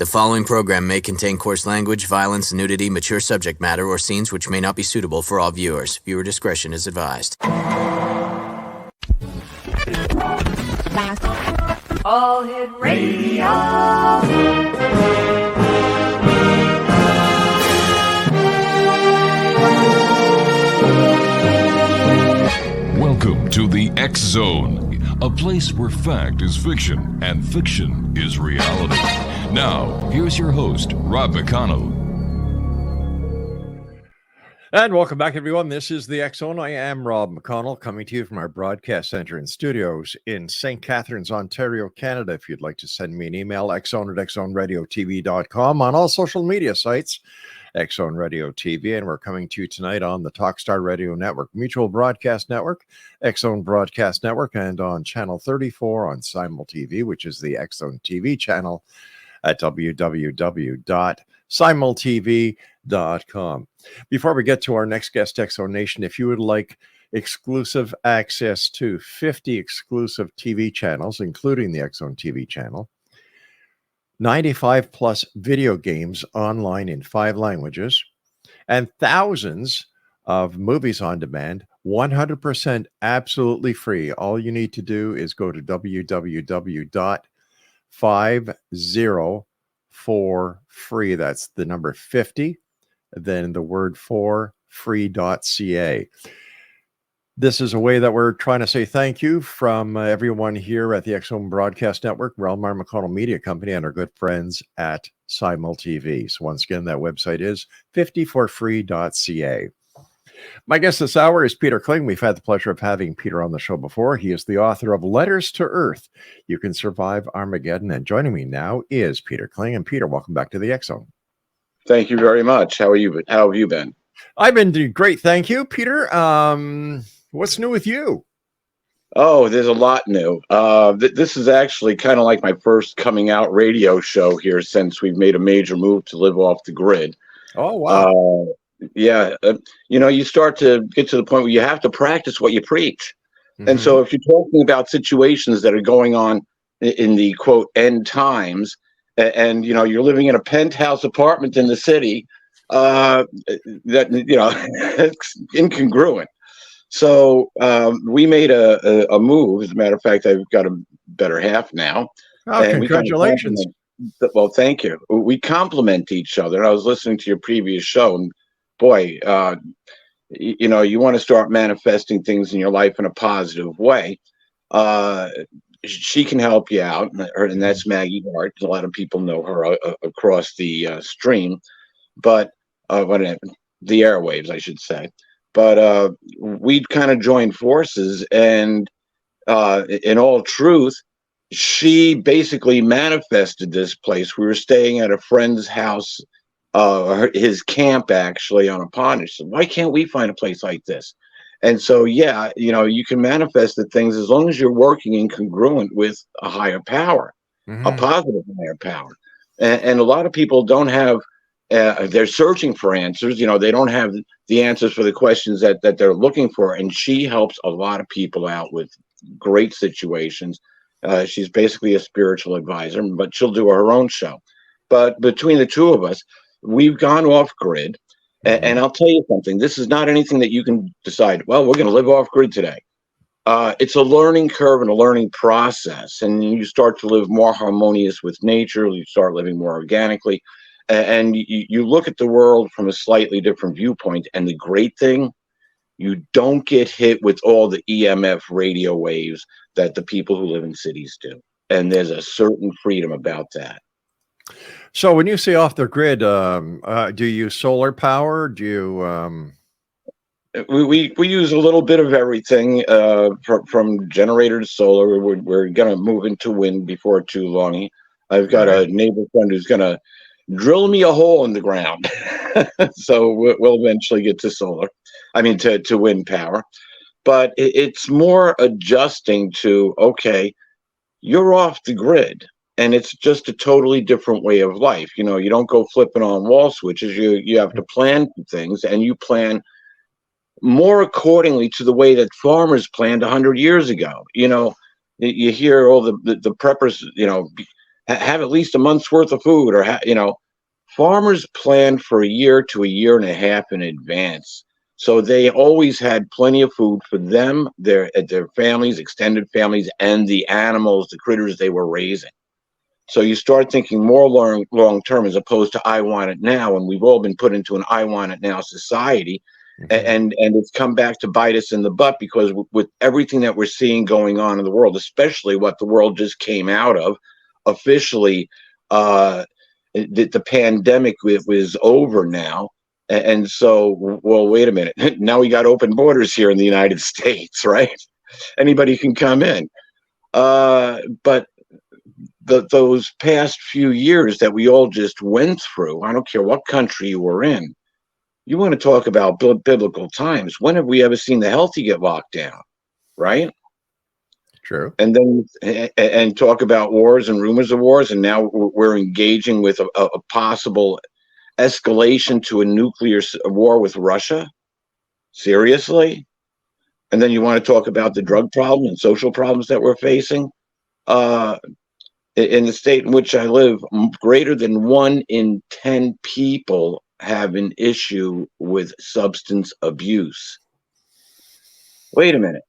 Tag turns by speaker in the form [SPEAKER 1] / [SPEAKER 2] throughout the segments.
[SPEAKER 1] The following program may contain coarse language, violence, nudity, mature subject matter, or scenes which may not be suitable for all viewers. Viewer discretion is advised.
[SPEAKER 2] All Hit Radio.
[SPEAKER 3] Welcome to the X Zone, a place where fact is fiction and fiction is reality. Now, here's your host, Rob McConnell.
[SPEAKER 4] And welcome back, everyone. This is the X Zone. I am Rob McConnell, coming to you from our broadcast center and studios in St. Catharines, Ontario, Canada. If you'd like to send me an email, xzone@xzoneradiotv.com, on all social media sites, X Zone Radio TV, and we're coming to you tonight on the Talkstar Radio Network, Mutual Broadcast Network, X Zone Broadcast Network, and on Channel 34 on Simul TV, which is the X Zone TV channel at www.simultv.com. Before we get to our next guest, X Zone Nation, if you would like exclusive access to 50 exclusive TV channels, including the X Zone TV channel, 95 plus video games online in 5 languages, and thousands of movies on demand, 100% absolutely free. All you need to do is go to www.50for-free. That's the number 50, then the word for free.ca. This is a way that we're trying to say thank you from everyone here at the X Zone Broadcast Network, Relmar McConnell Media Company, and our good friends at Simul TV. So once again, that website is 50forfree.ca. My guest this hour is Peter KLING. We've had the pleasure of having Peter on the show before. He is the author of Letters to Earth, You Can Survive Armageddon. And joining me now is Peter KLING. And Peter, welcome back to the X Zone.
[SPEAKER 5] Thank you very much. How are you? How have you been?
[SPEAKER 4] I've been doing great. Thank you, Peter. What's new with you?
[SPEAKER 5] Oh, there's a lot new. This is actually kind of like my first coming out radio show here since we've made a major move to live off the grid.
[SPEAKER 4] Oh, wow.
[SPEAKER 5] You start to get to the point where you have to practice what you preach. Mm-hmm. And so if you're talking about situations that are going on in the quote end times, and you're living in a penthouse apartment in the city, it's incongruent. So we made a move. As a matter of fact, I've got a better half now.
[SPEAKER 4] Oh, and congratulations.
[SPEAKER 5] Well, thank you. We complement each other. And I was listening to your previous show, and boy, you want to start manifesting things in your life in a positive way. She can help you out, and that's Maggie Hart. A lot of people know her across the stream, but the airwaves, I should say. But we'd kind of joined forces, and in all truth, she basically manifested this place. We were staying at a friend's house, his camp actually, on a pond. She said, "Why can't we find a place like this?" And so, you can manifest the things as long as you're working in congruent with a higher power, a positive higher power. And a lot of people don't have. They're searching for answers. They don't have the answers for the questions that they're looking for. And she helps a lot of people out with great situations. She's basically a spiritual advisor, but she'll do her own show. But between the two of us, we've gone off grid. And I'll tell you something. This is not anything that you can decide, well, we're going to live off grid today. It's a learning curve and a learning process. And you start to live more harmonious with nature. You start living more organically. And you look at the world from a slightly different viewpoint. And the great thing, you don't get hit with all the EMF radio waves that the people who live in cities do. And there's a certain freedom about that.
[SPEAKER 4] So when you say off the grid, do you use solar power? Do you...
[SPEAKER 5] We use a little bit of everything, from generator to solar. We're going to move into wind before too long. I've got a neighbor friend who's going to drill me a hole in the ground. So we'll eventually get to solar. I mean, to wind power. But it's more adjusting to, okay, you're off the grid. And it's just a totally different way of life. You don't go flipping on wall switches. You have to plan things, and you plan more accordingly to the way that farmers planned 100 years ago. You hear all the preppers, have at least a month's worth of food, or farmers plan for a year to a year and a half in advance. So they always had plenty of food for them, their families, extended families, and the animals, the critters they were raising. So you start thinking more long term as opposed to I want it now, and we've all been put into an I want it now society, and it's come back to bite us in the butt, because with everything that we're seeing going on in the world, especially what the world just came out of officially, the pandemic was over now. And so, well, wait a minute. Now we got open borders here in the United States, right? Anybody can come in. But those past few years that we all just went through, I don't care what country you were in, you want to talk about biblical times. When have we ever seen the healthy get locked down, right?
[SPEAKER 4] True.
[SPEAKER 5] And then and talk about wars and rumors of wars, and now we're engaging with a possible escalation to a nuclear war with Russia. Seriously? And then you want to talk about the drug problem and social problems that we're facing. In the state in which I live, greater than 1 in 10 people have an issue with substance abuse. Wait a minute.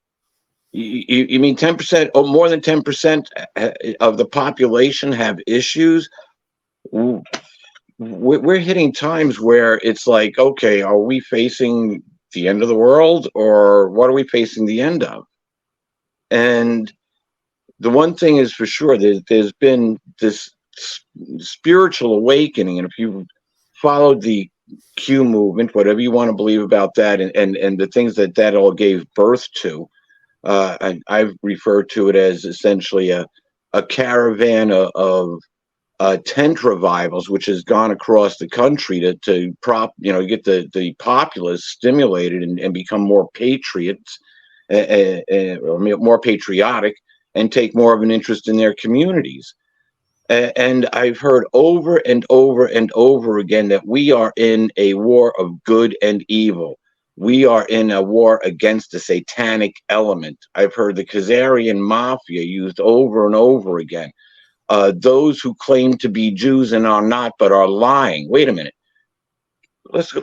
[SPEAKER 5] You mean 10% or more than 10% of the population have issues? We're hitting times where it's like, okay, are we facing the end of the world, or what are we facing the end of? And the one thing is for sure, there's been this spiritual awakening, and if you've followed the Q movement, whatever you want to believe about that, and the things that all gave birth to, I've referred to it as essentially a caravan of tent revivals, which has gone across the country to get the populace stimulated and become more patriots, or more patriotic, and take more of an interest in their communities. And I've heard over and over and over again that we are in a war of good and evil. We are in a war against the satanic element. I've heard the Khazarian mafia used over and over again. Those who claim to be Jews and are not, but are lying. Wait a minute. Let's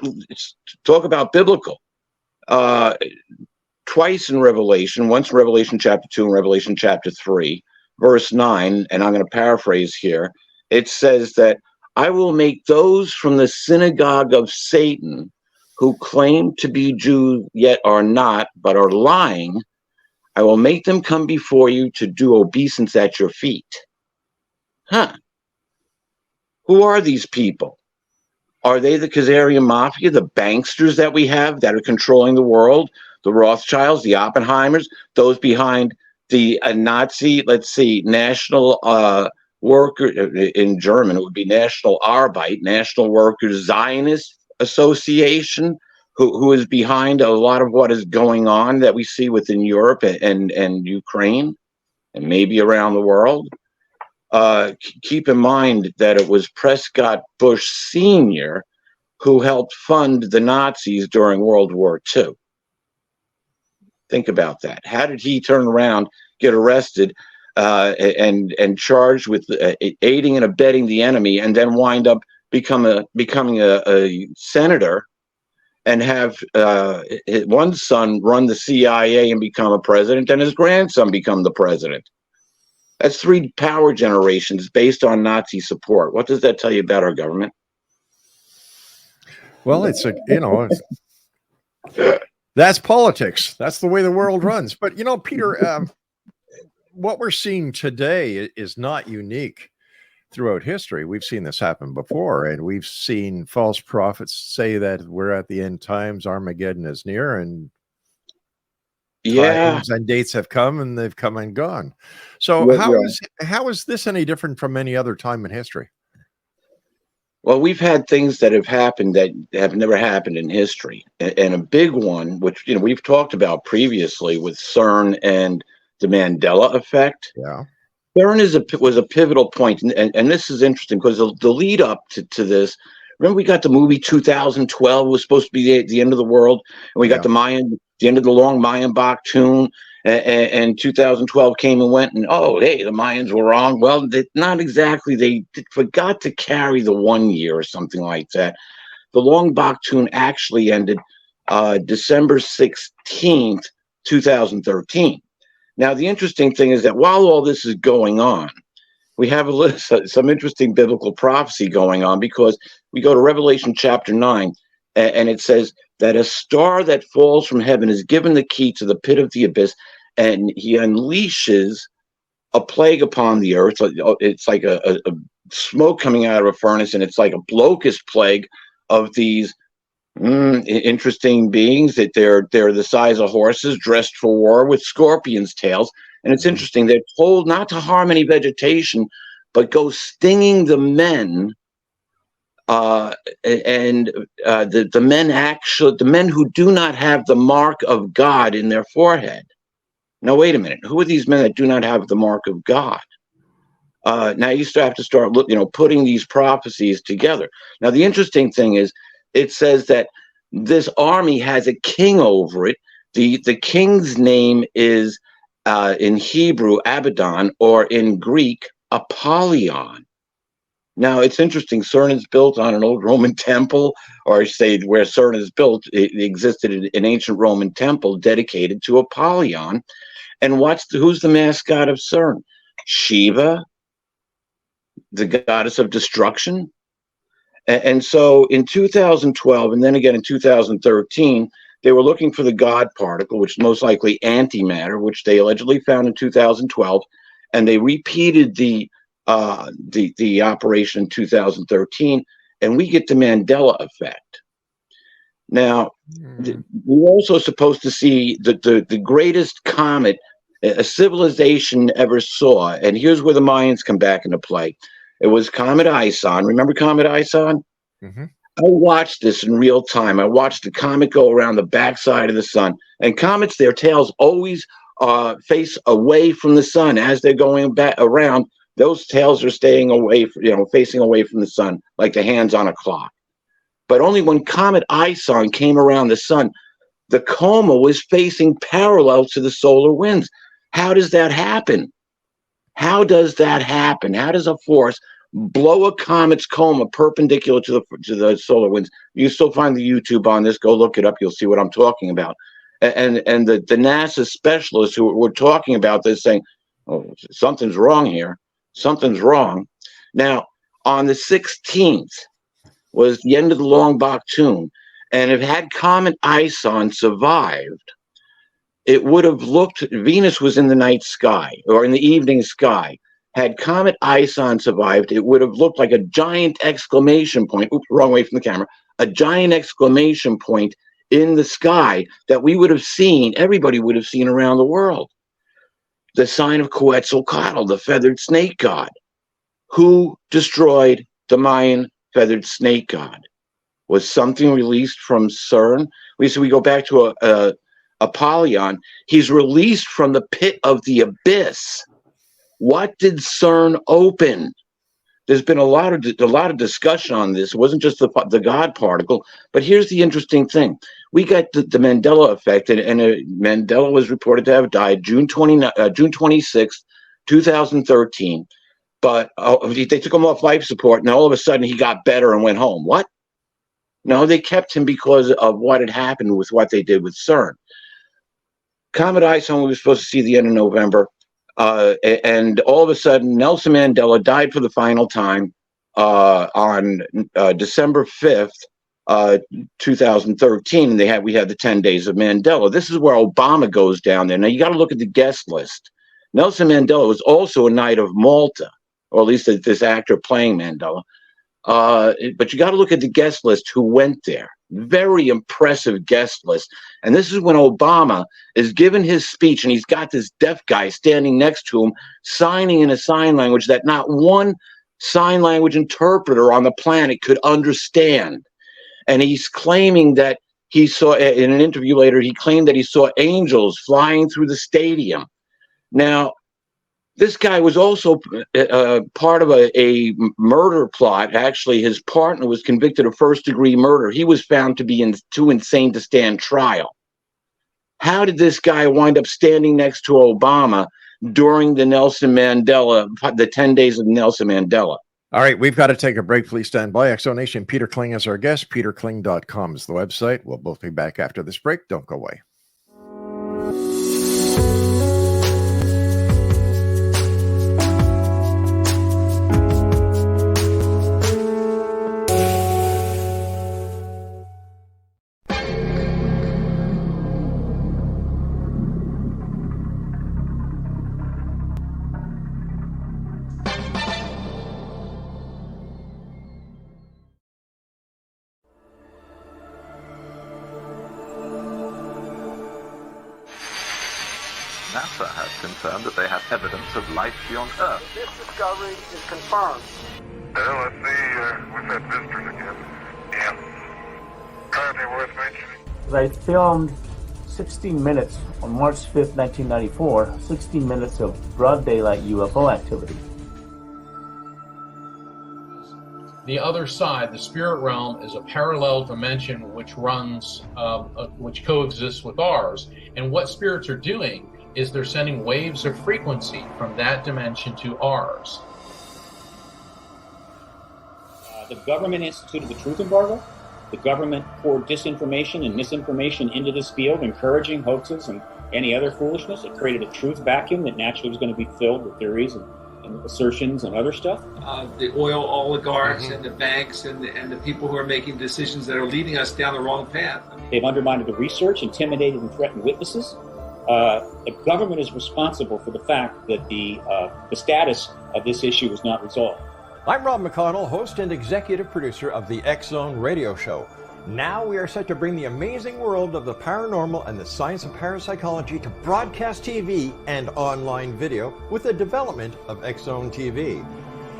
[SPEAKER 5] talk about biblical. Twice in Revelation, once in Revelation chapter 2 and Revelation chapter 3, verse 9, and I'm going to paraphrase here, it says that I will make those from the synagogue of Satan who claim to be Jews yet are not, but are lying. I will make them come before you to do obeisance at your feet. Huh. Who are these people? Are they the Khazarian mafia, the banksters that we have that are controlling the world? The Rothschilds, the Oppenheimers, those behind the Nazi, National Worker, in German, it would be National Arbeit, National Workers Zionist Association, who is behind a lot of what is going on that we see within Europe and Ukraine, and maybe around the world. Keep in mind that it was Prescott Bush Sr. who helped fund the Nazis during World War II. Think about that. How did he turn around, get arrested, and charged with aiding and abetting the enemy, and then wind up becoming a senator, and have one son run the CIA and become a president, and his grandson become the president? That's 3 power generations based on Nazi support. What does that tell you about our government?
[SPEAKER 4] Well, that's politics. That's the way the world runs. But, Peter, what we're seeing today is not unique throughout history. We've seen this happen before, and we've seen false prophets say that we're at the end times, Armageddon is near, and times and dates have come, and they've come and gone. So how is this any different from any other time in history?
[SPEAKER 5] Well, we've had things that have happened that have never happened in history. And a big one, which we've talked about previously with CERN and the Mandela effect.
[SPEAKER 4] Yeah.
[SPEAKER 5] CERN was a pivotal point. And this is interesting because the lead up to this, remember we got the movie 2012 was supposed to be the end of the world. And we got the end of the long Mayan Bach tune. And 2012 came and went, and oh, hey, the Mayans were wrong. Well, not exactly. They forgot to carry the 1 year or something like that. The Long Baktun actually ended December 16th, 2013. Now, the interesting thing is that while all this is going on, we have some interesting biblical prophecy going on, because we go to Revelation chapter 9, and it says that a star that falls from heaven is given the key to the pit of the abyss, and he unleashes a plague upon the earth. It's like a smoke coming out of a furnace, and it's like a locust plague of these interesting beings that they're the size of horses, dressed for war, with scorpions' tails. And it's interesting, they're told not to harm any vegetation, but go stinging the men. The men who do not have the mark of God in their forehead. Now, wait a minute. Who are these men that do not have the mark of God? Now you have to start putting these prophecies together. Now, the interesting thing is, it says that this army has a king over it. The king's name is in Hebrew Abaddon, or in Greek Apollyon. Now, it's interesting. CERN is built on an old Roman temple, or say where CERN is built, it existed an ancient Roman temple dedicated to Apollyon. And who's the mascot of CERN? Shiva, the goddess of destruction. And so in 2012, and then again in 2013, they were looking for the God particle, which is most likely antimatter, which they allegedly found in 2012, and they repeated the operation in 2013, and we get the Mandela effect. Now, we're also supposed to see the greatest comet a civilization ever saw, and here's where the Mayans come back into play. It was Comet Ison. Remember Comet Ison?
[SPEAKER 4] Mm-hmm.
[SPEAKER 5] I watched this in real time. I watched the comet go around the backside of the sun. And comets, their tails always face away from the sun as they're going back around. Those tails are staying away, facing away from the sun, like the hands on a clock. But only when Comet Ison came around the sun, the coma was facing parallel to the solar winds. How does that happen? How does that happen? How does a force blow a comet's coma perpendicular to the solar winds? You still find the YouTube on this. Go look it up. You'll see what I'm talking about. And the NASA specialists who were talking about this saying, oh, something's wrong here. Something's wrong. Now, on the 16th was the end of the Long Baktun. And if had Comet Ison survived, it would have looked, Venus was in the night sky, or in the evening sky. Had Comet Ison survived, it would have looked like a giant exclamation point. Oops, wrong way from the camera. A giant exclamation point in the sky that we would have seen, everybody would have seen around the world. The sign of Quetzalcoatl, the feathered snake god. Who destroyed the Mayan feathered snake god? Was something released from CERN? We go back to Apollyon. He's released from the pit of the abyss. What did CERN open? There's been a lot of discussion on this. It wasn't just the God particle, but here's the interesting thing. We got the Mandela effect, and Mandela was reported to have died June 26th, 2013. But they took him off life support, and all of a sudden he got better and went home. What? No, they kept him because of what had happened with what they did with CERN. Comet Ison, we were supposed to see the end of November. And all of a sudden, Nelson Mandela died for the final time on December 5th, 2013. And we had the 10 days of Mandela. This is where Obama goes down there. Now, you got to look at the guest list. Nelson Mandela was also a Knight of Malta, or at least this actor playing Mandela. But you got to look at the guest list who went there. Very impressive guest list. And this is when Obama is giving his speech, and he's got this deaf guy standing next to him, signing in a sign language that not one sign language interpreter on the planet could understand. And he's claiming that he saw, in an interview later, he claimed that he saw angels flying through the stadium. Now, this guy was also part of a murder plot. Actually, his partner was convicted of first-degree murder. He was found to be too insane to stand trial. how did this guy wind up standing next to Obama during the 10 days of Nelson Mandela?
[SPEAKER 4] All right, we've got to take a break. Please stand by. Exonation, Peter Kling is our guest. PeterKling.com is the website. We'll both be back after this break. Don't go away.
[SPEAKER 6] NASA has confirmed that they have evidence of life beyond Earth.
[SPEAKER 7] This discovery is confirmed.
[SPEAKER 8] Well, let's see, we've had visitors again. Yeah. Anything worth mentioning?
[SPEAKER 7] I filmed 16 minutes on March 5th, 1994, 16 minutes of broad daylight UFO activity.
[SPEAKER 9] The other side, the spirit realm, is a parallel dimension which runs, which coexists with ours. And what spirits are doing is they're sending waves of frequency from that dimension to ours.
[SPEAKER 10] The government instituted the truth embargo. The government poured disinformation and misinformation into this field, encouraging hoaxes and any other foolishness. It created a truth vacuum that naturally was going to be filled with theories and assertions and other stuff.
[SPEAKER 11] The oil oligarchs and the banks and the people who are making decisions that are leading us down the wrong path.
[SPEAKER 10] They've undermined the research, intimidated and threatened witnesses. The government is responsible for the fact that the status of this issue is not resolved.
[SPEAKER 12] I'm Rob McConnell, host and executive producer of the X Zone radio show. Now we are set to bring the amazing world of the paranormal and the science of parapsychology to broadcast TV and online video with the development of X Zone TV.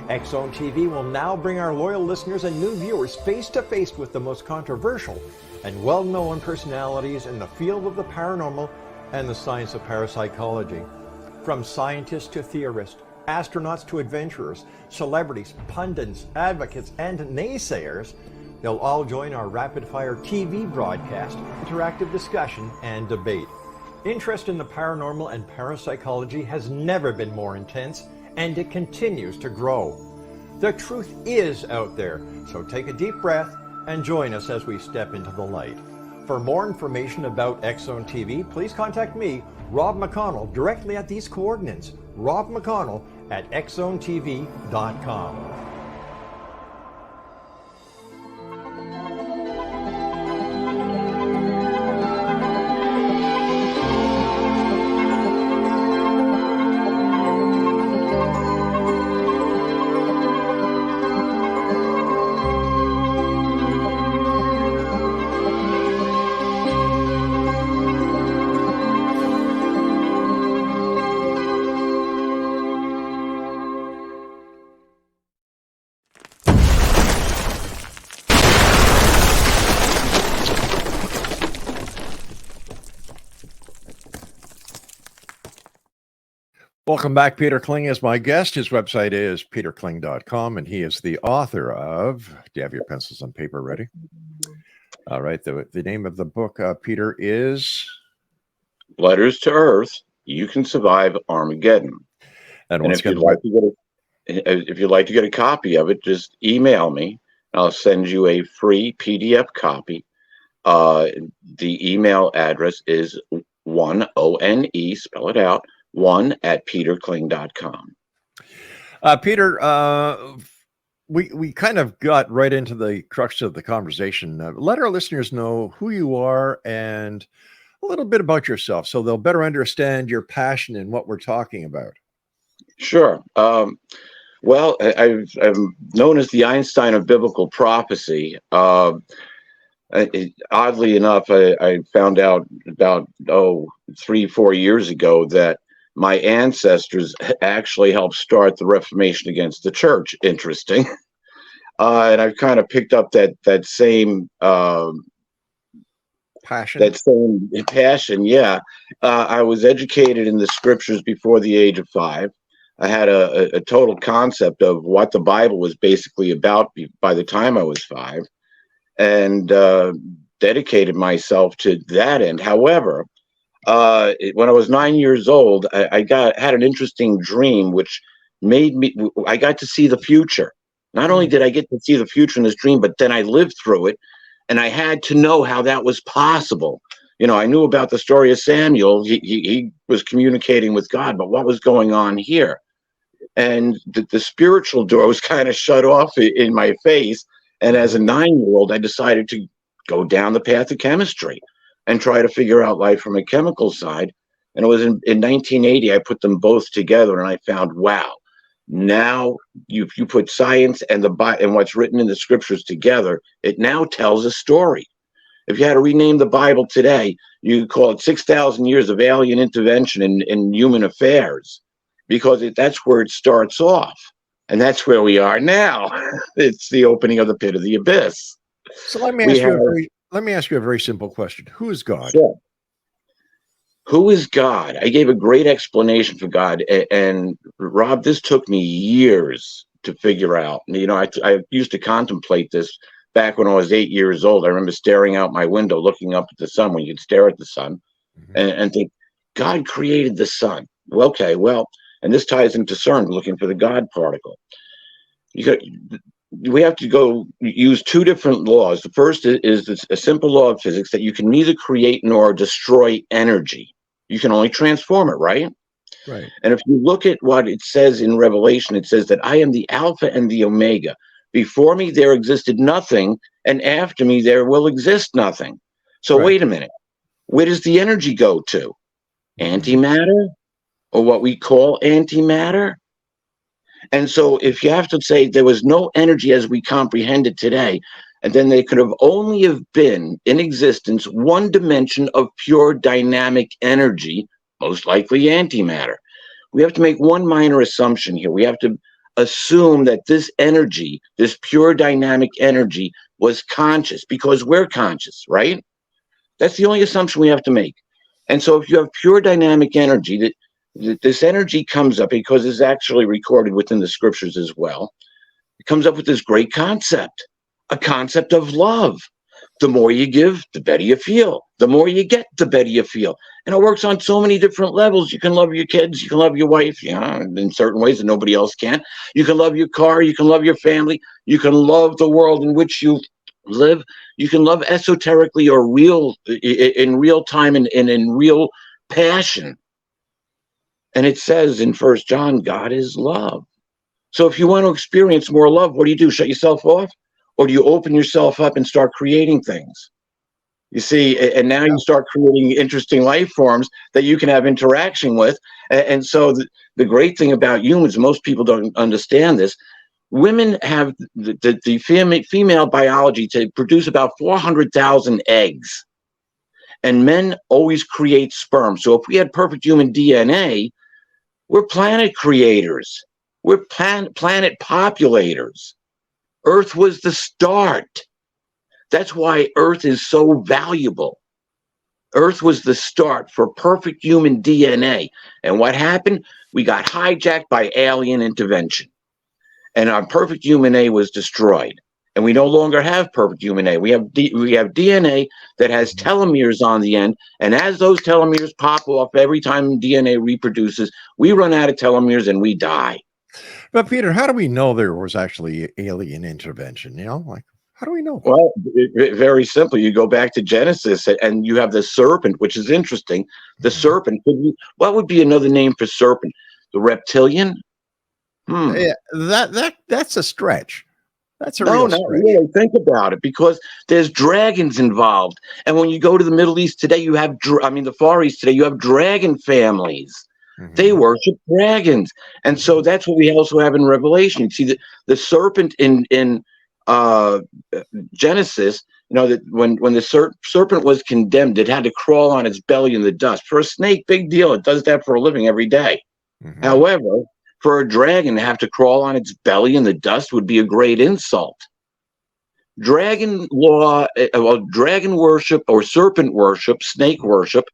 [SPEAKER 12] X Zone TV will now bring our loyal listeners and new viewers face to face with the most controversial and well-known personalities in the field of the paranormal and the science of parapsychology. From scientists to theorists, astronauts to adventurers, celebrities, pundits, advocates, and naysayers, they'll all join our rapid-fire TV broadcast, interactive discussion, and debate. Interest in the paranormal and parapsychology has never been more intense, and it continues to grow. The truth is out there, so take a deep breath and join us as we step into the light. For more information about X Zone TV, please contact me, Rob McConnell, directly at these coordinates, Rob McConnell at xzonetv.com.
[SPEAKER 4] Welcome back. Peter Kling is my guest. His website is peterkling.com, and he is the author of, do you have your pencils and paper ready? All right. The name of the book, Peter, is
[SPEAKER 5] Letters to Earth, You Can Survive Armageddon. And if you'd like to get a copy of it, just email me. I'll send you a free PDF copy. The email address is one, O-N-E, spell it out, 1@peterkling.com.
[SPEAKER 4] Peter, we kind of got right into the crux of the conversation. Let our listeners know who you are and a little bit about yourself so they'll better understand your passion and what we're talking about.
[SPEAKER 5] Sure. Well, I'm known as the Einstein of biblical prophecy. Oddly enough, I found out about 3-4 years ago that my ancestors actually helped start the Reformation against the church. Interesting. And I've kind of picked up that same
[SPEAKER 4] passion.
[SPEAKER 5] That same passion, yeah. I was educated in the scriptures before the age of 5. I had a total concept of what the Bible was basically about by the time I was 5, and dedicated myself to that end. However, when I was 9 years old, I had an interesting dream, which I got to see the future. Not only did I get to see the future in this dream, but then I lived through it, and I had to know how that was possible. I knew about the story of Samuel. He was communicating with God, but what was going on here? And the spiritual door was kind of shut off in my face. And as a 9-year-old, I decided to go down the path of chemistry and try to figure out life from a chemical side. And it was in 1980, I put them both together, and I found, wow, now you put science and and what's written in the scriptures together, it now tells a story. If you had to rename the Bible today, you could call it 6,000 years of alien intervention in human affairs, because that's where it starts off. And that's where we are now. It's the opening of the pit of the abyss.
[SPEAKER 4] So let me ask you a very simple question. Who is God?
[SPEAKER 5] Sure. Who is God? I gave a great explanation for God. And Rob, this took me years to figure out. I used to contemplate this back when I was 8 years old. I remember staring out my window, looking up at the sun, when you could stare at the sun, and think, God created the sun. Well, okay, and this ties into CERN, looking for the God particle. We have to go use two different laws. The first is a simple law of physics that you can neither create nor destroy energy. You can only transform it, right?
[SPEAKER 4] Right.
[SPEAKER 5] And if you look at what it says in Revelation, it says that I am the Alpha and the Omega. Before me there existed nothing, and after me there will exist nothing. So wait a minute. Where does the energy go to? Antimatter? Or what we call antimatter? And so if you have to say there was no energy as we comprehend it today, and then there could have only have been in existence one dimension of pure dynamic energy, most likely antimatter. We have to make one minor assumption here. We have to assume that this energy, this pure dynamic energy, was conscious, because we're conscious, right? That's the only assumption we have to make. And so if you have pure dynamic energy, that this energy comes up, because it's actually recorded within the scriptures as well. It comes up with this great concept, a concept of love. The more you give, the better you feel. The more you get, the better you feel. And it works on so many different levels. You can love your kids, you can love your wife, in certain ways that nobody else can. You can love your car, you can love your family, you can love the world in which you live. You can love esoterically or in real time and in real passion. And it says in 1 John, God is love. So if you want to experience more love, what do? Shut yourself off? Or do you open yourself up and start creating things? You see, and now you start creating interesting life forms that you can have interaction with. And so the great thing about humans, most people don't understand this, women have the female biology to produce about 400,000 eggs. And men always create sperm. So if we had perfect human DNA, we're planet creators. We're planet populators. Earth was the start. That's why Earth is so valuable. Earth was the start for perfect human DNA. And what happened? We got hijacked by alien intervention. And our perfect human DNA was destroyed. And we no longer have perfect human DNA. We have DNA that has telomeres on the end. And as those telomeres pop off every time DNA reproduces, we run out of telomeres and we die.
[SPEAKER 4] But Peter, how do we know there was actually alien intervention? How do we know?
[SPEAKER 5] Well, very simple. You go back to Genesis and you have the serpent, which is interesting. The serpent, what would be another name for serpent? The reptilian?
[SPEAKER 4] Yeah, that's a stretch. That's a
[SPEAKER 5] no,
[SPEAKER 4] real stretch.
[SPEAKER 5] Really, think about it, because there's dragons involved. And when you go to the Middle East today, you have, the Far East today, you have dragon families. They worship dragons. And so that's what we also have in Revelation. You see the serpent in Genesis, that when the serpent was condemned, it had to crawl on its belly in the dust. For a snake, big deal. It does that for a living every day. However, for a dragon to have to crawl on its belly in the dust would be a great insult. Dragon worship or serpent worship, snake worship,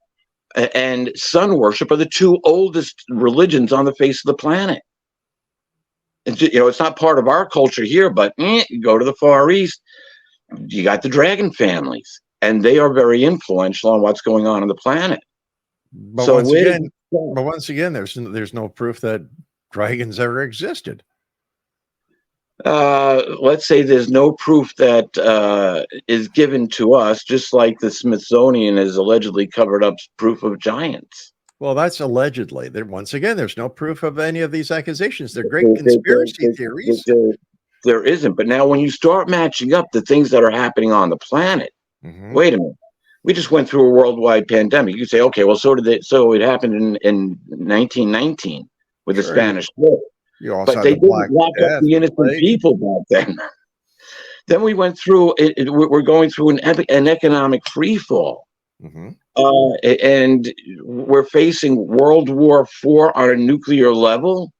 [SPEAKER 5] and sun worship are the two oldest religions on the face of the planet. It's not part of our culture here, but you go to the Far East, you got the dragon families, and they are very influential on what's going on the planet.
[SPEAKER 4] But
[SPEAKER 5] So
[SPEAKER 4] once again, there's no proof that dragons ever existed.
[SPEAKER 5] let's say there's no proof that is given to us, just like the Smithsonian has allegedly covered up proof of giants.
[SPEAKER 4] Well, that's allegedly. Once again, there's no proof of any of these accusations. They're great conspiracy theories.
[SPEAKER 5] There isn't. But now when you start matching up the things that are happening on the planet, wait a minute. We just went through a worldwide pandemic. You say, okay, well, so it happened in 1919 with the Spanish flu. But they didn't lock up the innocent people back then. Then we went through it. We're going through an economic free fall. And we're facing World War IV on a nuclear level.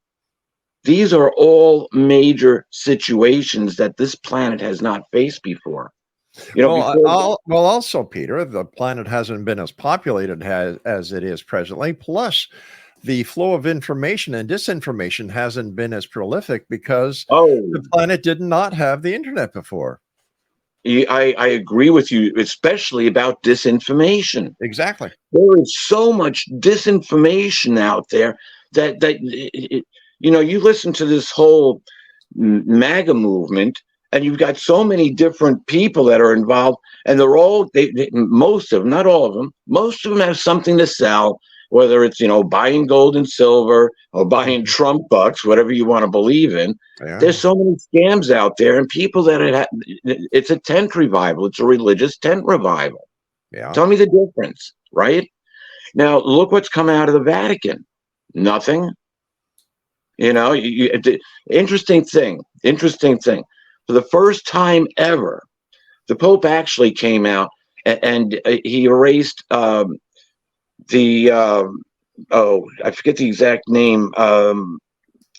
[SPEAKER 5] These are all major situations that this planet has not faced before.
[SPEAKER 4] Also, Peter, the planet hasn't been as populated as it is presently. Plus, the flow of information and disinformation hasn't been as prolific because the planet did not have the internet before.
[SPEAKER 5] I agree with you, especially about disinformation.
[SPEAKER 4] Exactly.
[SPEAKER 5] There is so much disinformation out there that you listen to this whole MAGA movement, and you've got so many different people that are involved, and they're all most of them, not all of them, most of them have something to sell. Whether it's, buying gold and silver or buying Trump bucks, whatever you want to believe in. Yeah. There's so many scams out there, and people it's a tent revival. It's a religious tent revival. Yeah. Tell me the difference, right? Now, look what's come out of the Vatican. Nothing. Interesting thing. For the first time ever, the Pope actually came out and he erased I forget the exact name,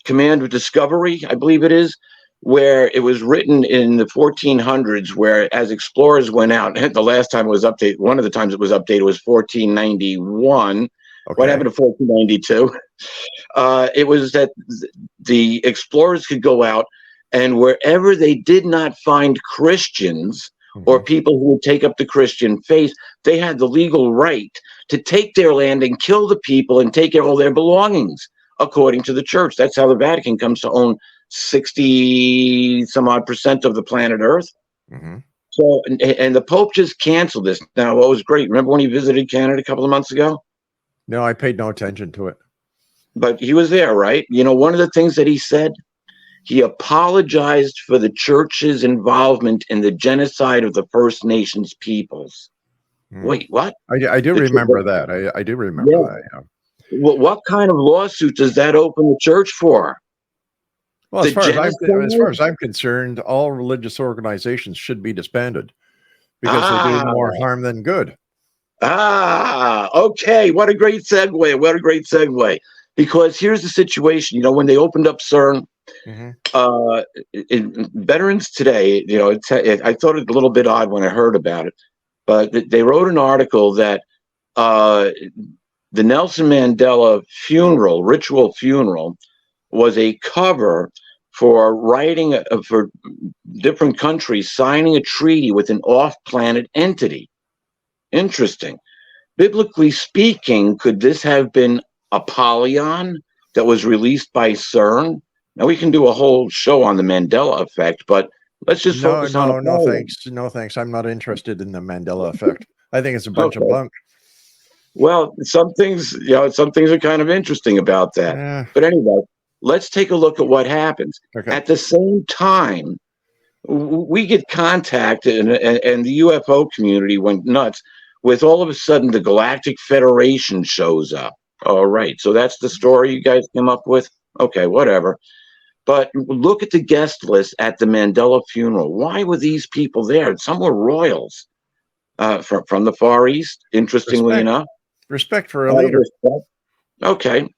[SPEAKER 5] Command of Discovery, I believe it is, where it was written in the 1400s, where as explorers went out, the last time it was updated, one of the times it was updated was 1491. Okay. What happened to 1492? It was that the explorers could go out, and wherever they did not find Christians, or people who would take up the Christian faith, they had the legal right to take their land and kill the people and take all their belongings, according to the church. That's how the Vatican comes to own 60 some odd % of the planet Earth. So, and the Pope just canceled this. Now, what was great, remember when he visited Canada a couple of months ago?
[SPEAKER 4] No, I paid no attention to it.
[SPEAKER 5] But he was there, right? One of the things that he said, he apologized for the church's involvement in the genocide of the First Nations peoples. Wait, what?
[SPEAKER 4] I do remember that. I do remember that. Yeah.
[SPEAKER 5] Well, what kind of lawsuit does that open the church for?
[SPEAKER 4] Well, as far as I'm concerned, all religious organizations should be disbanded because they do more harm than good.
[SPEAKER 5] Okay. What a great segue. Because here's the situation. When they opened up CERN, Veterans Today, I thought it a little bit odd when I heard about it, but they wrote an article that the Nelson Mandela ritual funeral, was a cover for writing for different countries signing a treaty with an off-planet entity. Interesting. Biblically speaking, could this have been Apollyon that was released by CERN? Now, we can do a whole show on the Mandela effect, but let's just focus on
[SPEAKER 4] no thanks. No thanks. I'm not interested in the Mandela effect. I think it's a bunch of bunk.
[SPEAKER 5] Well, some things are kind of interesting about that. Yeah. But anyway, let's take a look at what happens. Okay. At the same time, we get contacted, and the UFO community went nuts with all of a sudden the Galactic Federation shows up. All right. So that's the story you guys came up with? Okay, whatever. But look at the guest list at the Mandela funeral. Why were these people there? Some were royals from the Far East, interestingly enough.
[SPEAKER 4] Respect for a leader.
[SPEAKER 5] Okay.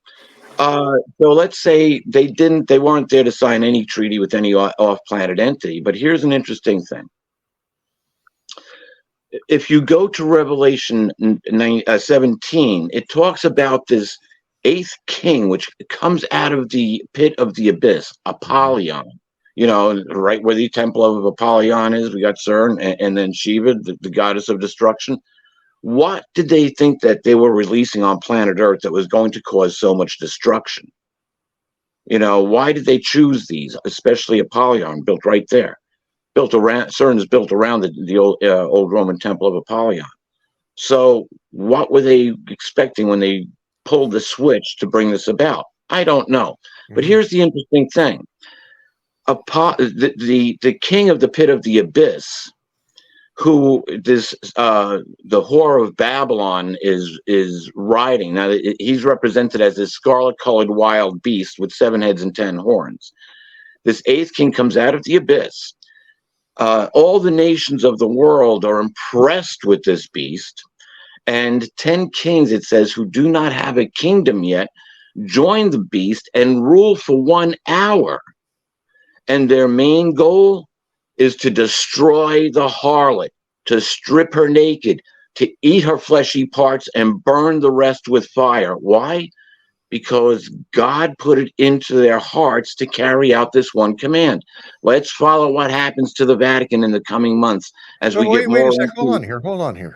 [SPEAKER 5] So let's say they weren't there to sign any treaty with any off-planet entity. But here's an interesting thing. If you go to Revelation 17, it talks about this 8th king, which comes out of the pit of the abyss, Apollyon. Right where the temple of Apollyon is, we got CERN, and then Shiva, the goddess of destruction. What did they think that they were releasing on planet Earth that was going to cause so much destruction? Why did they choose these, especially Apollyon, built right there? CERN is built around the old Roman temple of Apollyon. So what were they expecting when they pulled the switch to bring this about? I don't know. But here's the interesting thing. The king of the pit of the abyss, who the whore of Babylon is riding. Now, he's represented as this scarlet-colored wild beast with 7 heads and 10 horns. This 8th king comes out of the abyss. All the nations of the world are impressed with this beast, and 10 kings, it says, who do not have a kingdom yet, join the beast and rule for 1 hour. And their main goal is to destroy the harlot, to strip her naked, to eat her fleshy parts and burn the rest with fire. Why? Because God put it into their hearts to carry out this one command. Let's follow what happens to the Vatican in the coming months as we get more.
[SPEAKER 4] Wait a second. Hold on here.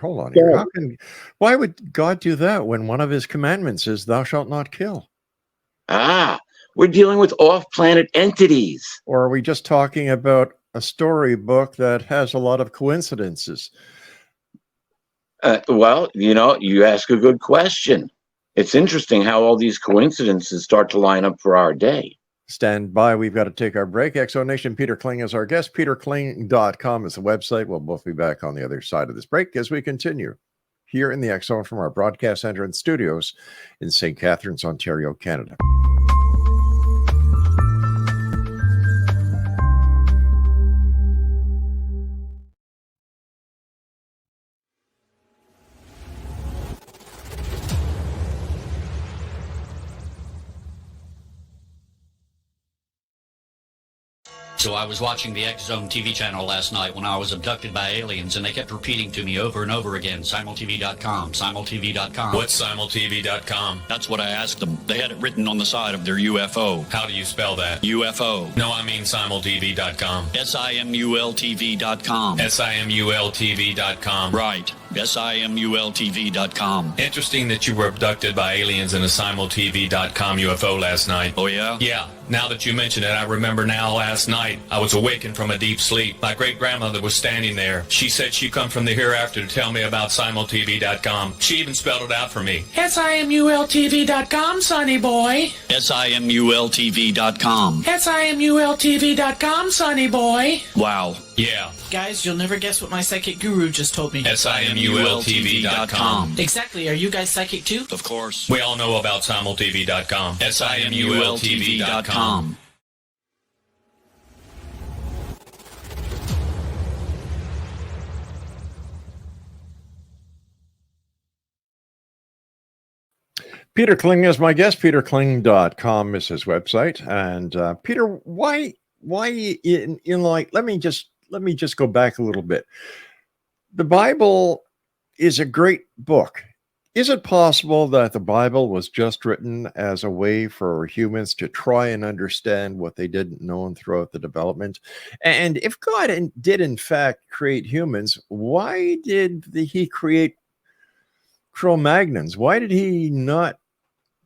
[SPEAKER 4] Why would God do that when one of his commandments is thou shalt not kill?
[SPEAKER 5] We're dealing with off-planet entities.
[SPEAKER 4] Or are we just talking about a storybook that has a lot of coincidences?
[SPEAKER 5] Well, you ask a good question. It's interesting how all these coincidences start to line up for our day.
[SPEAKER 4] Stand by. We've got to take our break. Exonation, Peter Kling is our guest. PeterKling.com is the website. We'll both be back on the other side of this break as we continue here in the X Zone from our broadcast center and studios in St. Catharines, Ontario, Canada.
[SPEAKER 13] So I was watching the X-Zone TV channel last night when I was abducted by aliens, and they kept repeating to me over and over again, simultv.com, simultv.com.
[SPEAKER 14] What's simultv.com?
[SPEAKER 13] That's what I asked them. They had it written on the side of their UFO.
[SPEAKER 14] How do you spell that?
[SPEAKER 13] UFO.
[SPEAKER 14] No, I mean simultv.com.
[SPEAKER 13] simultv.com.
[SPEAKER 14] simultv.com.
[SPEAKER 13] Right. simultv.com.
[SPEAKER 14] Interesting that you were abducted by aliens in a simultv.com UFO last night.
[SPEAKER 13] Oh, yeah?
[SPEAKER 14] Yeah. Now that you mention it, I remember now last night I was awakened from a deep sleep. My great-grandmother was standing there. She said she come from the hereafter to tell me about simultv.com. She even spelled it out for me.
[SPEAKER 15] simultv.com, sonny boy.
[SPEAKER 13] simultv.com.
[SPEAKER 15] simultv.com, sonny boy.
[SPEAKER 13] Wow.
[SPEAKER 14] Yeah.
[SPEAKER 15] Guys, you'll never guess what my psychic guru just told me.
[SPEAKER 14] simultv.com.
[SPEAKER 15] Exactly. Are you guys psychic too?
[SPEAKER 13] Of course.
[SPEAKER 14] We all know about simultv.com. simultv.com.
[SPEAKER 4] Peter Kling is my guest. PeterKling.com is his website. And Peter, why in like, let me just go back a little bit. The Bible is a great book. Is it possible that the Bible was just written as a way for humans to try and understand what they didn't know throughout the development? And if God did in fact create humans, why did he create Cro-Magnons? Why did he not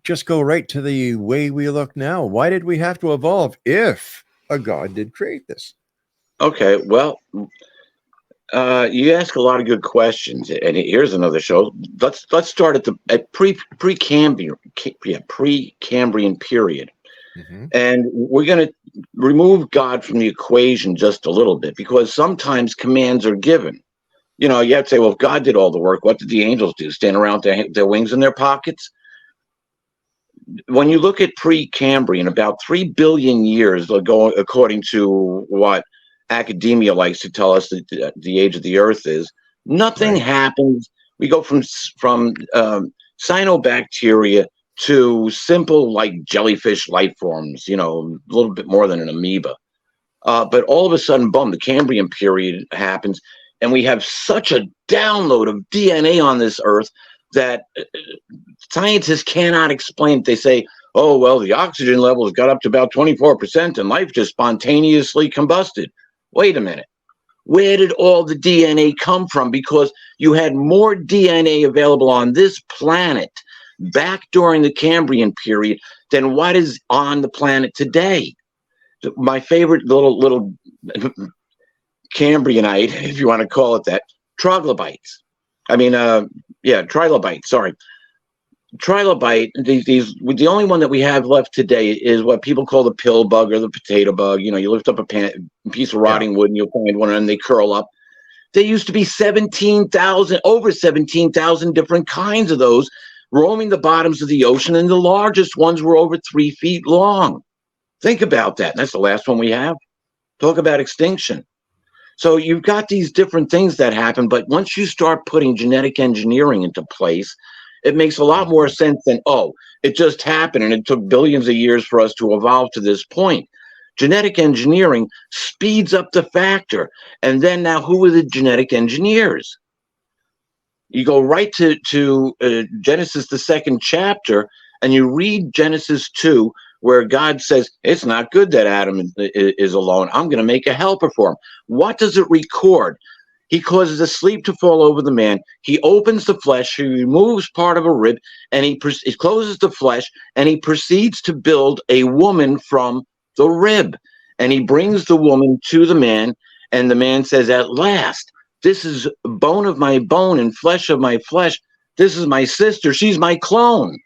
[SPEAKER 4] just go right to the way we look now? Why did we have to evolve if a God did create this?
[SPEAKER 5] Okay, well, you ask a lot of good questions, and here's another show. Let's start at Precambrian period, and we're going to remove God from the equation just a little bit, because sometimes commands are given. You have to say, well, if God did all the work, what did the angels do? Stand around with their wings in their pockets? When you look at Precambrian, about 3 billion years ago, according to what academia likes to tell us that the age of the earth is, nothing happens. We go from cyanobacteria to simple like jellyfish life forms, a little bit more than an amoeba. But all of a sudden, boom, the Cambrian period happens, and we have such a download of DNA on this earth that scientists cannot explain. They say, oh, well, the oxygen levels got up to about 24% and life just spontaneously combusted. Wait a minute. Where did all the DNA come from? Because you had more DNA available on this planet back during the Cambrian period than what is on the planet today. My favorite little Cambrianite, if you want to call it that, trilobites. Trilobites, sorry. Trilobite, the only one that we have left today is what people call the pill bug or the potato bug. You know, you lift up a piece of rotting wood and you'll find one and they curl up. There used to be over 17,000 different kinds of those roaming the bottoms of the ocean, and the largest ones were over 3 feet long. Think about that. That's the last one we have. Talk about extinction. So you've got these different things that happen, but once you start putting genetic engineering into place, it makes a lot more sense than, oh, it just happened and it took billions of years for us to evolve to this point. Genetic engineering speeds up the factor. And then now, who are the genetic engineers? You go right to Genesis, the 2nd chapter, and you read Genesis 2, where God says, it's not good that Adam is alone. I'm going to make a helper for him. What does it record? He causes a sleep to fall over the man. He opens the flesh. He removes part of a rib, and he closes the flesh, and he proceeds to build a woman from the rib. And he brings the woman to the man, and the man says, at last, this is bone of my bone and flesh of my flesh. This is my sister. She's my clone.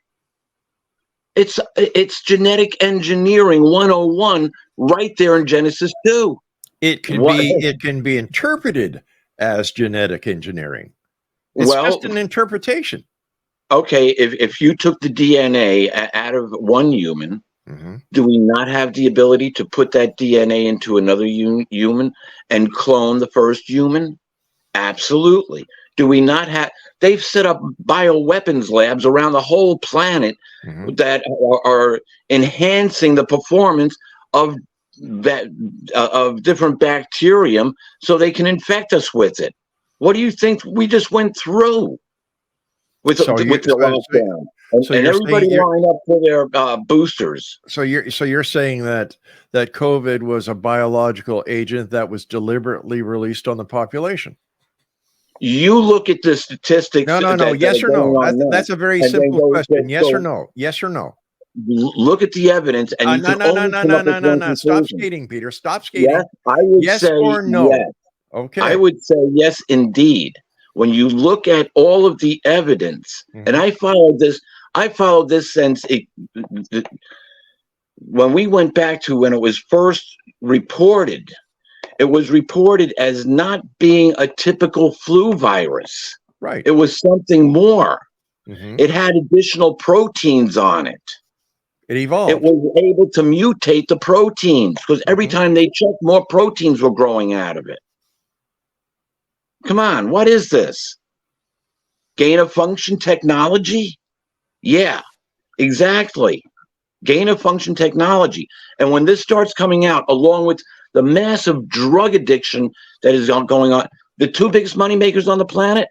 [SPEAKER 5] It's genetic engineering 101 right there in Genesis 2.
[SPEAKER 4] It can be interpreted as genetic engineering. It's just an interpretation.
[SPEAKER 5] Okay, if you took the DNA out of one human, do we not have the ability to put that DNA into another human and clone the first human? Absolutely. Do we not have? They've set up bioweapons labs around the whole planet that are enhancing the performance of different bacterium so they can infect us with it. What do you think we just went through with the lockdown? And everybody lined up for their boosters.
[SPEAKER 4] So you're saying that COVID was a biological agent that was deliberately released on the population?
[SPEAKER 5] You look at the statistics.
[SPEAKER 4] No. Yes or no? That's a very simple question. Yes or no? Yes or no?
[SPEAKER 5] Look at the evidence, and
[SPEAKER 4] no. Stop skating, Peter. Stop skating.
[SPEAKER 5] Yes, I would
[SPEAKER 4] yes
[SPEAKER 5] say
[SPEAKER 4] or no.
[SPEAKER 5] Yes.
[SPEAKER 4] Okay.
[SPEAKER 5] I would say yes, indeed. When you look at all of the evidence, and I followed this since when we went back to when it was first reported. It was reported as not being a typical flu virus.
[SPEAKER 4] Right.
[SPEAKER 5] It was something more. It had additional proteins on it.
[SPEAKER 4] It evolved.
[SPEAKER 5] It was able to mutate the proteins because every time they checked, more proteins were growing out of it. Come on, what is this? Gain of function technology? Yeah, exactly. Gain of function technology. And when this starts coming out, along with the massive drug addiction that is going on, the two biggest money makers on the planet,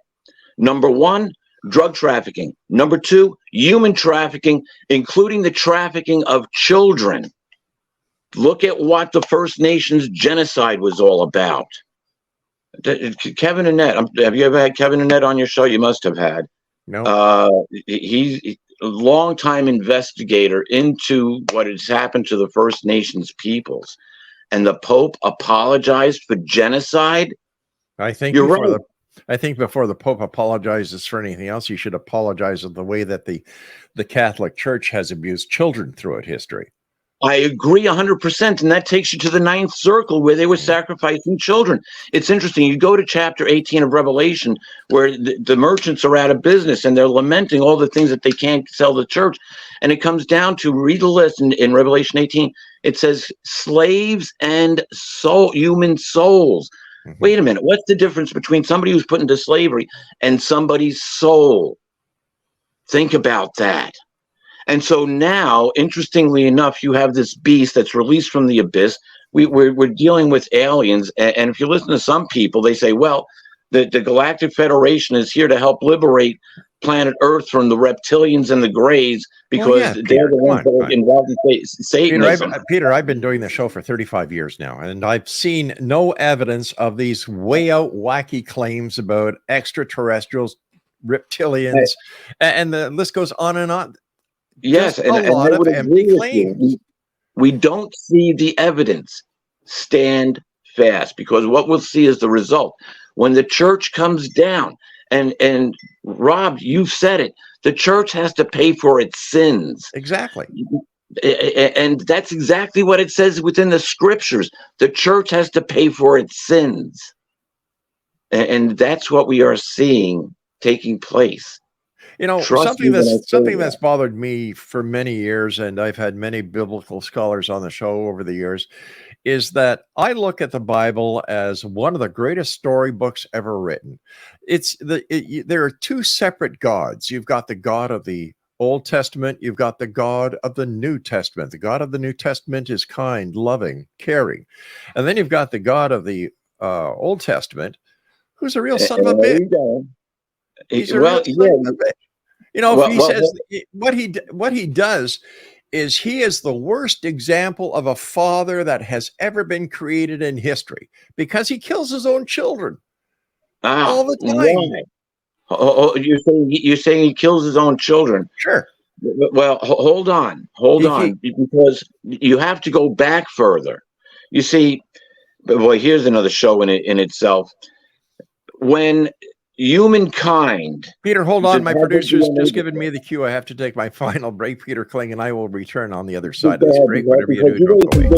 [SPEAKER 5] number one, drug trafficking. Number two, human trafficking, including the trafficking of children. Look at what the First Nations genocide was all about. Kevin Annett, have you ever had Kevin Annett on your show? You must have had.
[SPEAKER 4] No.
[SPEAKER 5] He's a longtime investigator into what has happened to the First Nations peoples. And the Pope apologized for genocide?
[SPEAKER 4] I think
[SPEAKER 5] you're right.
[SPEAKER 4] I think before the Pope apologizes for anything else, he should apologize for the way that the Catholic Church has abused children throughout history.
[SPEAKER 5] I agree 100%. And that takes you to the ninth circle where they were sacrificing children. It's interesting. You go to chapter 18 of Revelation where the merchants are out of business and they're lamenting all the things that they can't sell the church. And it comes down to, read the list in Revelation 18. It says slaves and human souls. Wait a minute. What's the difference between somebody who's put into slavery and somebody's soul? Think about that. And so now, interestingly enough, you have this beast that's released from the abyss. We're dealing with aliens. And if you listen to some people, they say, well, The Galactic Federation is here to help liberate planet Earth from the reptilians and the Greys, because they're the ones that are involved in Satanism.
[SPEAKER 4] Peter, I've been doing the show for 35 years now, and I've seen no evidence of these way out wacky claims about extraterrestrials, reptilians, and the list goes on and on.
[SPEAKER 5] Yes, and a lot of empty claims. We don't see the evidence. Stand fast, because what we'll see is the result. When the church comes down, and Rob, you've said it, the church has to pay for its sins.
[SPEAKER 4] Exactly.
[SPEAKER 5] And that's exactly what it says within the scriptures. The church has to pay for its sins. And that's what we are seeing taking place.
[SPEAKER 4] You know, something that's bothered me for many years, and I've had many biblical scholars on the show over the years, is that I look at the Bible as one of the greatest storybooks ever written. There are two separate gods. You've got the God of the Old Testament, you've got the God of the New Testament. The God of the New Testament is kind, loving, caring. And then you've got the God of the Old Testament, who's a real son of a bitch. He's a real son of a bitch. You know, he says what he does is he is the worst example of a father that has ever been created in history, because he kills his own children all the time.
[SPEAKER 5] Oh, you're saying he kills his own children?
[SPEAKER 4] Sure.
[SPEAKER 5] Well, hold on, because you have to go back further. You see, boy, here's another show in itself. When humankind,
[SPEAKER 4] Peter, hold on. My producer's just given me the cue. I have to take my final break. Peter Kling and I will return on the other side of this break. Whatever you do, don't go away.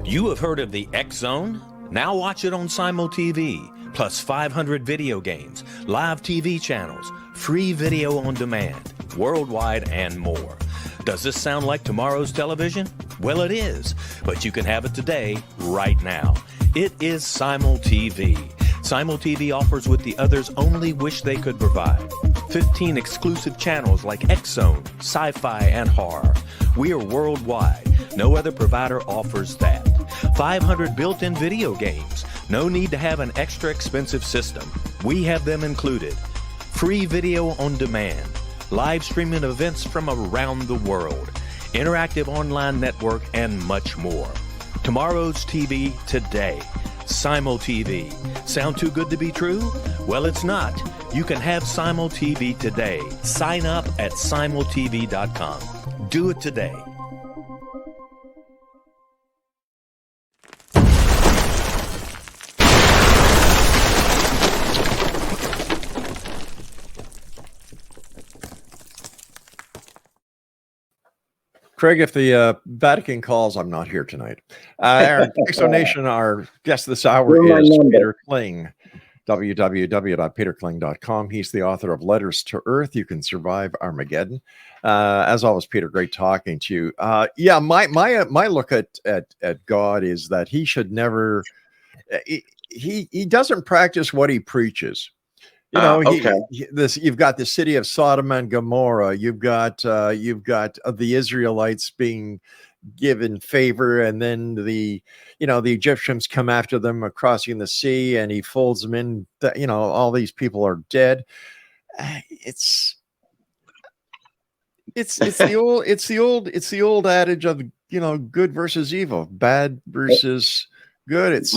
[SPEAKER 16] You have heard of the X Zone? Now watch it on Simul TV, plus 500 video games, live TV channels, free video on demand, worldwide, and more. Does this sound like tomorrow's television? Well, it is, but you can have it today, right now. It is Simul TV. Simul TV offers what the others only wish they could provide. 15 exclusive channels like X Zone, sci-fi, and horror. We are worldwide. No other provider offers that. 500 built-in video games. No need to have an extra expensive system. We have them included. Free video on demand. Live streaming events from around the world. Interactive online network, and much more. Tomorrow's TV today. Simul TV. Sound too good to be true? Well, it's not. You can have Simul TV today. Sign up at simultv.com. Do it today.
[SPEAKER 4] Craig, if the Vatican calls, I'm not here tonight. Our Nation, our guest this hour is Peter Kling, www.peterkling.com. He's the author of Letters to Earth, You Can Survive Armageddon. As always, Peter, great talking to you. My look at God is that he should never, he doesn't practice what he preaches. You know, you've got the city of Sodom and Gomorrah. You've got the Israelites being given favor, and then the Egyptians come after them crossing the sea, and he folds them in. All these people are dead. It's the old adage of good versus evil, bad versus good.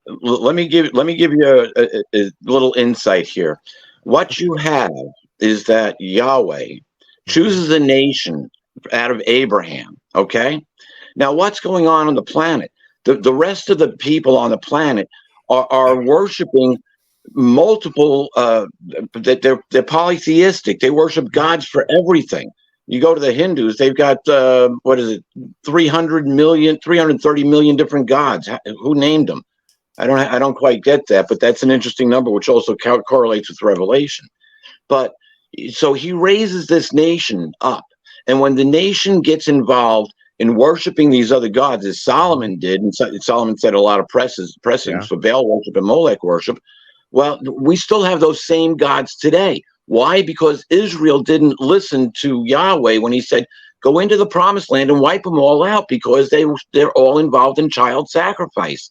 [SPEAKER 5] Let me give you a little insight here. What you have is that Yahweh chooses a nation out of Abraham. Okay, now what's going on the planet? The rest of the people on the planet are worshiping multiple. They're polytheistic. They worship gods for everything. You go to the Hindus, they've got 330 million different gods. Who named them? I don't quite get that, but that's an interesting number, which also correlates with Revelation. But so he raises this nation up, and when the nation gets involved in worshiping these other gods, as Solomon did, and Solomon set a lot of precedents for Baal worship and Molech worship. Well, we still have those same gods today. Why? Because Israel didn't listen to Yahweh when he said, go into the promised land and wipe them all out, because they're all involved in child sacrifice.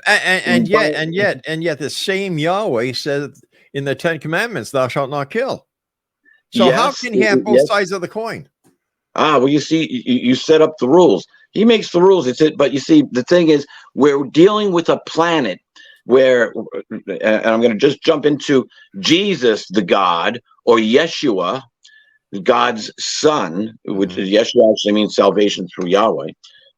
[SPEAKER 4] And yet the same Yahweh said in the 10 Commandments, thou shalt not kill. So how can he have both sides of the coin?
[SPEAKER 5] Well, you see, you set up the rules. He makes the rules. It's it. But you see, the thing is, we're dealing with a planet where, and I'm going to just jump into Jesus, the God, or Yeshua, God's son, which is Yeshua actually means salvation through Yahweh.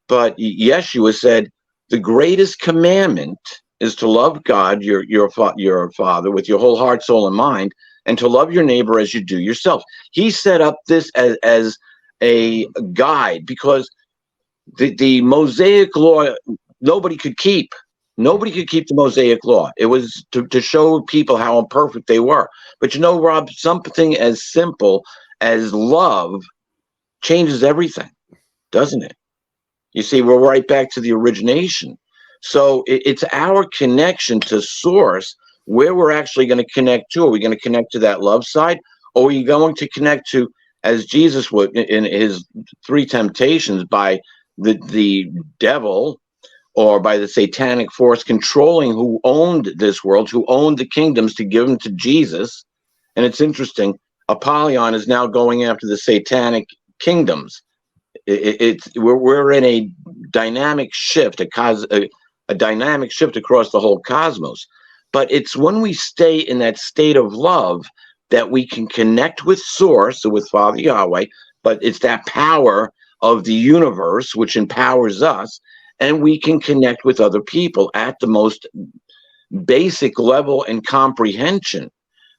[SPEAKER 5] But Yeshua said, the greatest commandment is to love God, your Father, with your whole heart, soul, and mind, and to love your neighbor as you do yourself. He set up this as a guide, because the Mosaic law, nobody could keep. Nobody could keep the Mosaic law. It was to show people how imperfect they were. But you know, Rob, something as simple as love changes everything, doesn't it? You see, we're right back to the origination. So it's our connection to source where we're actually going to connect to. Are we going to connect to that love side? Or are we going to connect to, as Jesus would in his 3 temptations, by the devil or by the satanic force controlling who owned this world, who owned the kingdoms, to give them to Jesus? And it's interesting, Apollyon is now going after the satanic kingdoms. We're in a dynamic shift, a dynamic shift across the whole cosmos. But it's when we stay in that state of love that we can connect with Source, so with Father Yahweh. But it's that power of the universe which empowers us, and we can connect with other people at the most basic level and comprehension.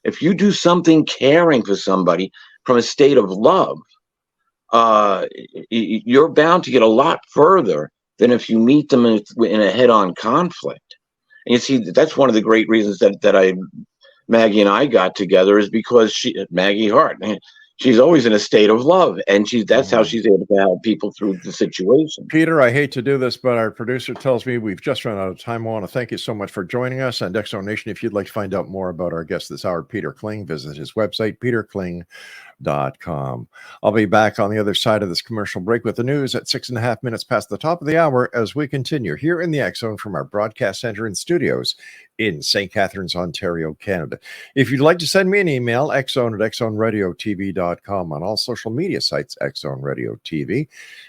[SPEAKER 5] If you do something caring for somebody from a state of love, you're bound to get a lot further than if you meet them in a head-on conflict. And you see, that's one of the great reasons that Maggie and I got together, is because Maggie Hart, she's always in a state of love, and that's how she's able to help people through the situation.
[SPEAKER 4] Peter, I hate to do this, but our producer tells me we've just run out of time. I want to thank you so much for joining us. And X Zone Nation, if you'd like to find out more about our guest this hour, Peter Kling, visit his website, peterkling.com. I'll be back on the other side of this commercial break with the news at 6.5 minutes past the top of the hour as we continue here in the X Zone from our broadcast center and studios in St. Catharines, Ontario, Canada. If you'd like to send me an email, xzone@xzoneradiotv.com, on all social media sites, Xzone Radio TV.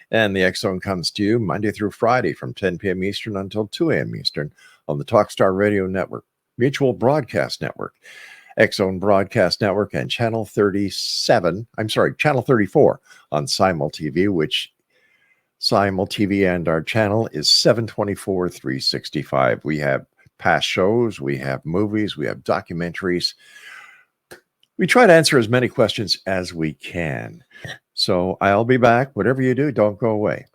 [SPEAKER 4] And the X Zone comes to you Monday through Friday from 10 p.m. Eastern until 2 a.m. Eastern on the Talkstar Radio Network, Mutual Broadcast Network, X Zone Broadcast Network, and Channel 34 on Simul TV, which Simul TV and our channel is 7/24/365. We have past shows, we have movies, we have documentaries. We try to answer as many questions as we can. So I'll be back. Whatever you do, don't go away.